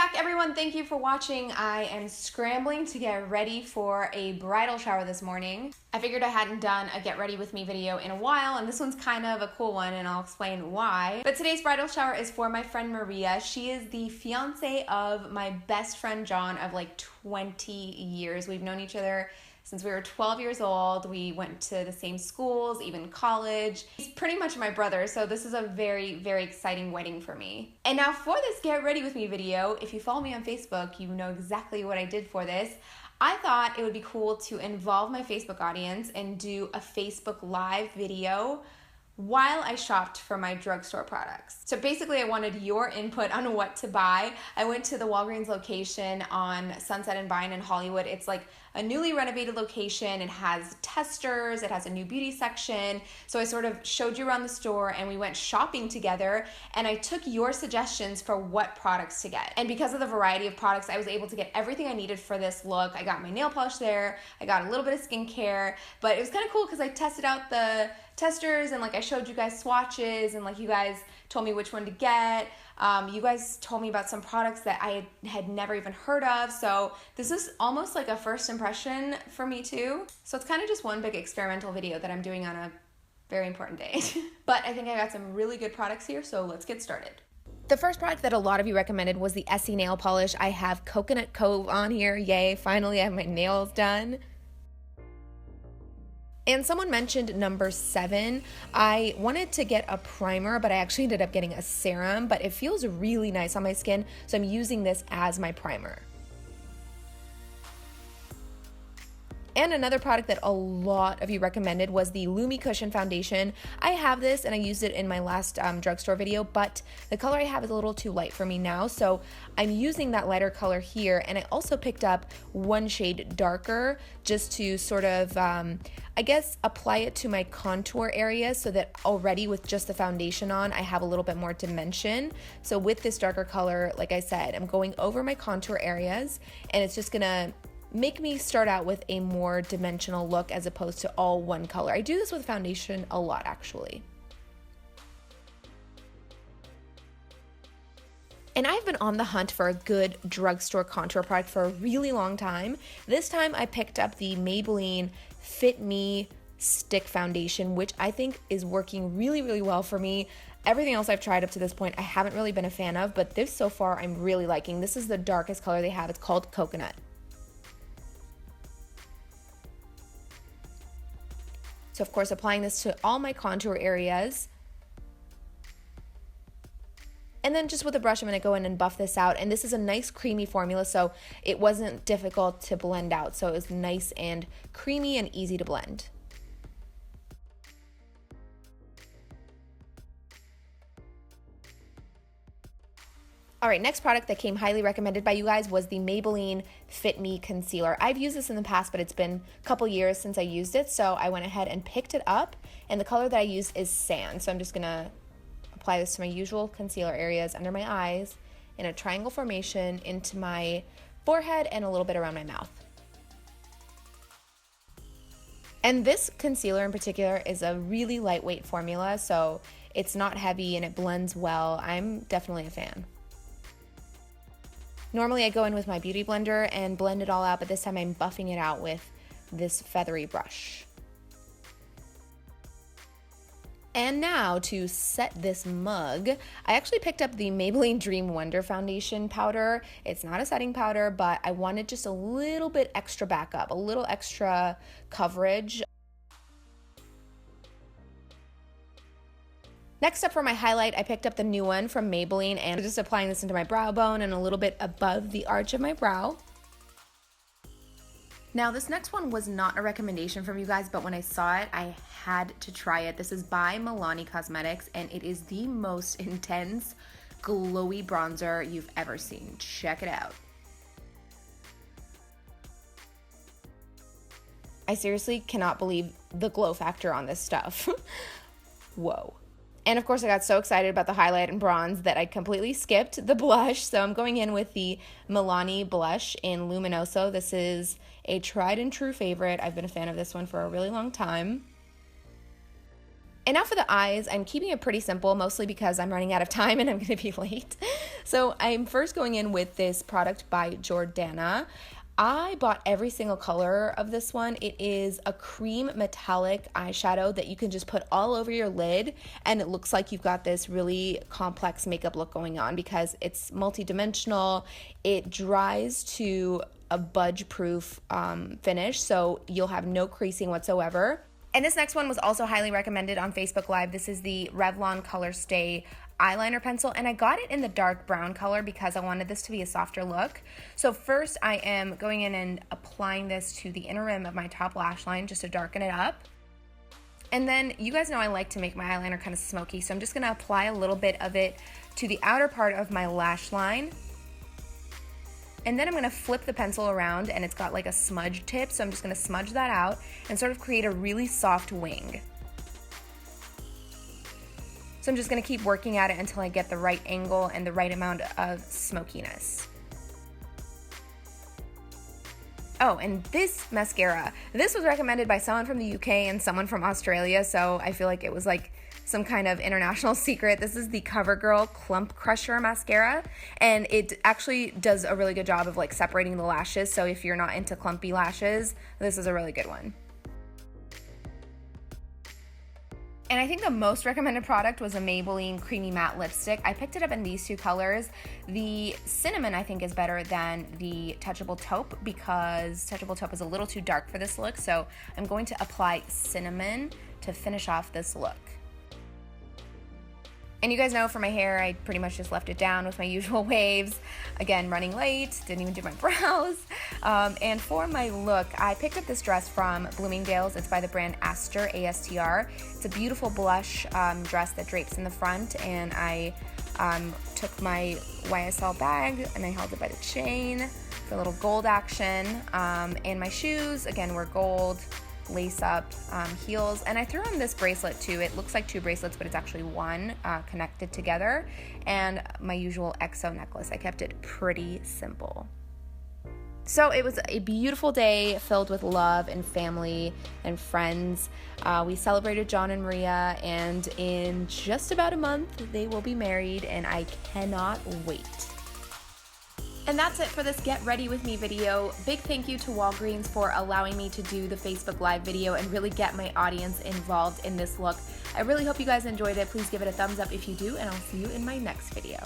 back, everyone. Thank you for watching. I am scrambling to get ready for a bridal shower this morning. I figured I hadn't done a get ready with me video in a while, and this one's kind of a cool one, and I'll explain why. But today's bridal shower is for my friend Maria. She is the fiance of my best friend John of like 20 years. We've known each other since we were 12 years old. We went to the same schools, even college. He's pretty much my brother, so this is a very, very exciting wedding for me. And now for this Get Ready With Me video, if you follow me on Facebook, you know exactly what I did for this. I thought it would be cool to involve my Facebook audience and do a Facebook Live video while I shopped for my drugstore products. So basically I wanted your input on what to buy. I went to the Walgreens location on Sunset and Vine in Hollywood. It's like a newly renovated location. It has testers, it has a new beauty section. So I sort of showed you around the store and we went shopping together, and I took your suggestions for what products to get. And because of the variety of products, I was able to get everything I needed for this look. I got my nail polish there, I got a little bit of skincare, but it was kind of cool because I tested out the testers and like I showed you guys swatches and like you guys told me which one to get. You guys told me about some products that I had never even heard of. So this is almost like a first impression for me too. So it's kind of just one big experimental video that I'm doing on a very important day. But I think I got some really good products here, so let's get started. The first product that a lot of you recommended was the Essie nail polish. I have Coconut Cove on here. Yay, finally I have my nails done. And someone mentioned number 7. I wanted to get a primer, but I actually ended up getting a serum, but it feels really nice on my skin, so I'm using this as my primer. And another product that a lot of you recommended was the Lumi Cushion Foundation. I have this and I used it in my last drugstore video, but the color I have is a little too light for me now, so I'm using that lighter color here. And I also picked up one shade darker just to sort of, I guess, apply it to my contour area so that already with just the foundation on, I have a little bit more dimension. So with this darker color, like I said, I'm going over my contour areas, and it's just gonna make me start out with a more dimensional look as opposed to all one color. I do this with foundation a lot, actually. And I've been on the hunt for a good drugstore contour product for a really long time. This time I picked up the Maybelline FitMe Stick Foundation, which I think is working really, really well for me. Everything else I've tried up to this point I haven't really been a fan of, but this so far I'm really liking. This is the darkest color they have. It's called Coconut. So of course, applying this to all my contour areas. And then just with a brush, I'm gonna go in and buff this out. And this is a nice creamy formula, so it wasn't difficult to blend out. So it was nice and creamy and easy to blend. All right, next product that came highly recommended by you guys was the Maybelline Fit Me Concealer. I've used this in the past, but it's been a couple years since I used it, so I went ahead and picked it up, and the color that I use is Sand. So I'm just gonna apply this to my usual concealer areas under my eyes in a triangle formation into my forehead and a little bit around my mouth. And this concealer in particular is a really lightweight formula, so it's not heavy and it blends well. I'm definitely a fan. Normally I go in with my beauty blender and blend it all out, but this time I'm buffing it out with this feathery brush. And now to set this mug, I actually picked up the Maybelline Dream Wonder Foundation Powder. It's not a setting powder, but I wanted just a little bit extra backup, a little extra coverage. Next up for my highlight, I picked up the new one from Maybelline, and just applying this into my brow bone and a little bit above the arch of my brow. Now this next one was not a recommendation from you guys, but when I saw it, I had to try it. This is by Milani Cosmetics, and it is the most intense, glowy bronzer you've ever seen. Check it out. I seriously cannot believe the glow factor on this stuff. Whoa. And of course I got so excited about the highlight and bronze that I completely skipped the blush. So I'm going in with the Milani blush in Luminoso. This is a tried and true favorite. I've been a fan of this one for a really long time. And now for the eyes, I'm keeping it pretty simple, mostly because I'm running out of time and I'm going to be late. So I'm first going in with this product by Jordana. I bought every single color of this one. It is a cream metallic eyeshadow that you can just put all over your lid, and it looks like you've got this really complex makeup look going on because it's multi-dimensional. It dries to a budge-proof finish, so you'll have no creasing whatsoever. And this next one was also highly recommended on Facebook Live. This is the Revlon Colorstay eyeliner pencil, and I got it in the dark brown color because I wanted this to be a softer look. So first I am going in and applying this to the inner rim of my top lash line just to darken it up. And then you guys know I like to make my eyeliner kind of smoky, so I'm just going to apply a little bit of it to the outer part of my lash line. And then I'm going to flip the pencil around, and it's got like a smudge tip, so I'm just going to smudge that out and sort of create a really soft wing. So I'm just going to keep working at it until I get the right angle and the right amount of smokiness. Oh, and this mascara. This was recommended by someone from the UK and someone from Australia, so I feel like it was like some kind of international secret. This is the CoverGirl Clump Crusher Mascara, and it actually does a really good job of like separating the lashes, so if you're not into clumpy lashes, this is a really good one. And I think the most recommended product was a Maybelline Creamy Matte Lipstick. I picked it up in these two colors. The Cinnamon I think is better than the Touchable Taupe because Touchable Taupe is a little too dark for this look, so I'm going to apply Cinnamon to finish off this look. And you guys know for my hair, I pretty much just left it down with my usual waves. Again, running late, didn't even do my brows. And for my look, I picked up this dress from Bloomingdales. It's by the brand ASTR, ASTR. It's a beautiful blush dress that drapes in the front, and I took my YSL bag and I held it by the chain for a little gold action. And my shoes, again, were gold. Lace up heels, and I threw on this bracelet too. It looks like two bracelets, but it's actually one connected together, and my usual XO necklace. I kept it pretty simple. So it was a beautiful day filled with love and family and friends. We celebrated John and Maria, and in just about a month they will be married, and I cannot wait. And that's it for this Get Ready With Me video. Big thank you to Walgreens for allowing me to do the Facebook Live video and really get my audience involved in this look. I really hope you guys enjoyed it. Please give it a thumbs up if you do, and I'll see you in my next video.